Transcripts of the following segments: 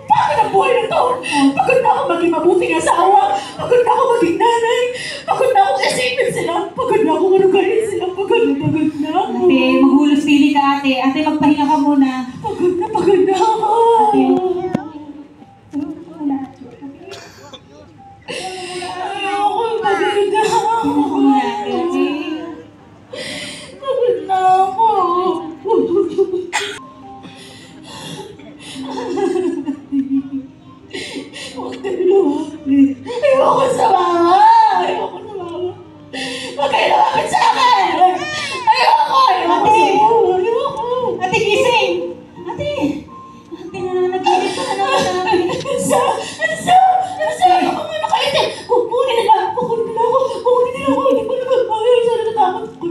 Pagod ang buhay na to. Pagod na ako maging mabuting asawa. Pagod na ako maging nanay. Pagod na ako isipin sila. Pagod na ako marugayin sila. Pagod na ako. Ate, maghulos pili ka ate. Ate, magpahinga ka muna. Pagod na ako. Ate. Ayoko, pagod na ako. Pagod na ako. Huwag ka lumapit. Ayoko sa mama. Ayoko sa mama. Huwag kayo lumapit sa akin. Ayoko. Ate, gising! Ate! Ate, nananaginip ka na naman. Ansa? Ako nga nakaitin. Kukunin nila ako. Hindi ko nagpapayos. Natatakot ako.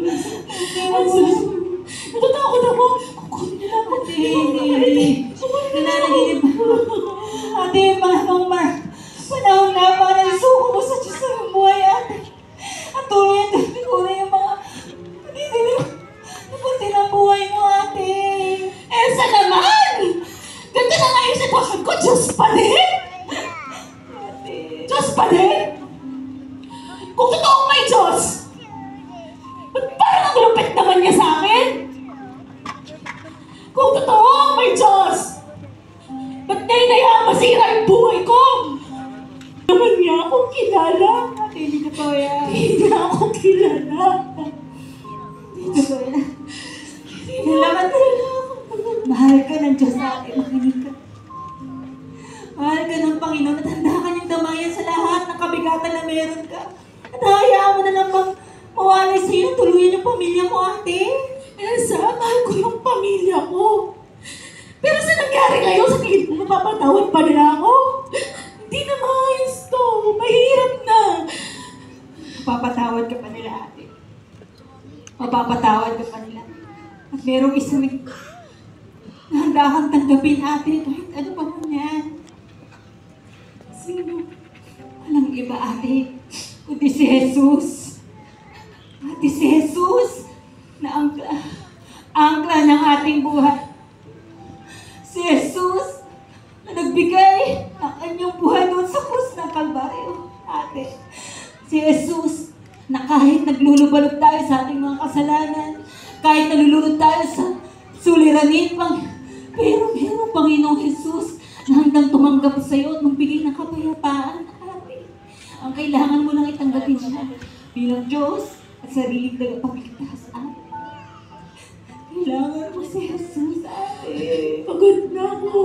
Natatakot ako. Kukunin nila ako. Nananaginip ako. Ate, panahon na para isuko mo sa Diyos ng buhay, ate. At tuloy yung mga napunti ng buhay mo, ate. Elsa naman! Ganda na nga yung sitwasyon ko. Diyos pa din! Diyos pa din! Kung totoong may Diyos, ba't parang ang lupit naman niya sa akin? Kung totoong may Diyos, ba't nahihayaan masira yung buhay ko? Naman niya akong kilala. Ate, hindi totoo yan. Hindi niya ako kilala. Hindi totoo yan. Kailangan talaga ako. Mahal ka ng Diyos, ate. Makinig ka. Mahal ka ng Panginoon at handa ka niyang damayan sa lahat ng kabigatan na meron ka. At hayaan mo na lang bang mawalay sa iyo, tuluyan yung pamilya mo, ate. Elsa, mahal ko yung pamilya ko. Pero sa nangyari ngayon, sa tingin mo, mapapatawad pa nila ako? Hindi na maayos to. Mahirap na. Mapapatawad ka pa nila, ate. Mapapatawad ka pa nila. At merong isang handa kang tanggapin, ate. Kahit ano pa man yan. Sino? Walang iba, ate. Kundi si Jesus. Ate, si Jesus na angkla ng ating buhay. Si Jesus na nagbigay ng kanyang buhay doon sa krus ng Kalbaryo. Ate, si Jesus na kahit naglulubalog tayo sa ating mga kasalanan, kahit nalulunod tayo sa suliranin, pero merong Panginoong Jesus na handang tumanggap sa iyo at magbigay ng kapayapaan. Ate, ang kailangan mo lang itanggapin siya bilang Diyos at sariling tagapagligtas. Ate, kailangan mo si Jesus, ate. Pagod na ako.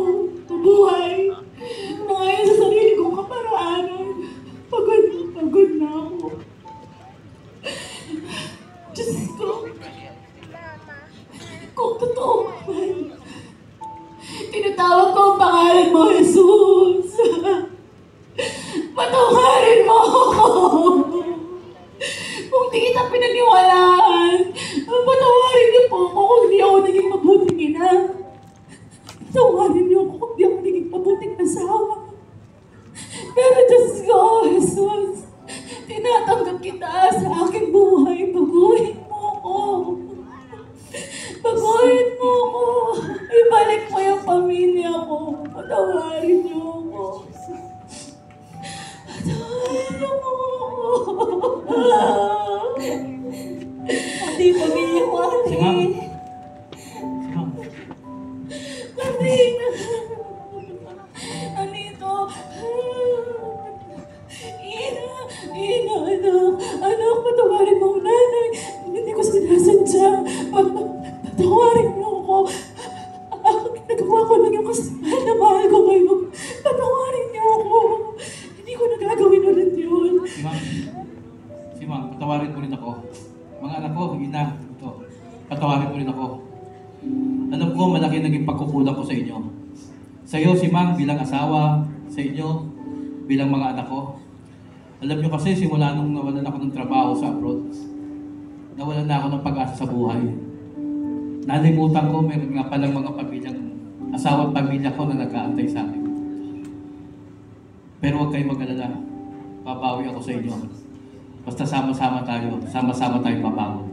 Mabuhay. Nangayon sa sarili kong kaparaanan. Pagod na ako. Diyos ko. Kung totoo man, tinatawag ko ang pangalan mo, Jesus. Patawarin mo ako. Kung di kita pinaniwalaan, patawarin niyo po ako kung di ako naging mabuting ina. Patawarin niyo ako kung di ako naging mabuting asawa. Pero Diyos ko, Jesus, tinatanggap kita sa aking buhay. Baguhin mo ako. Baguhin mo ako. Ibalik mo yung pamilya ko. Patawarin niyo ako. Patawarin niyo ako. Ate, pamilya mo, ate. Marina! Anito! Anak, patawarin mo ang nanay. Hindi ko sinasadya. Patawarin mo ako. Nagawa ko lang yung kasalanan na mahal ko kayo. Patawarin niyo ako. Hindi ko nagagawin ulit yun. Simang, patawarin mo rin ako. Mga anak ko, ina, ito. Patawarin mo rin ako. Alam ko, malaki naging pagkukulang ko sa inyo. Sa iyo, Simang, bilang asawa, sa inyo, bilang mga anak ko. Alam niyo kasi, simula nung nawalan ako ng trabaho sa abroad, nawalan na ako ng pag-asa sa buhay. Nalimutan ko, meron nga palang mga pamilyang, asawa at pamilya ko na nag-aantay sa akin. Pero huwag kayong mag-alala. Babawi ako sa inyo. Basta sama-sama tayo babangon.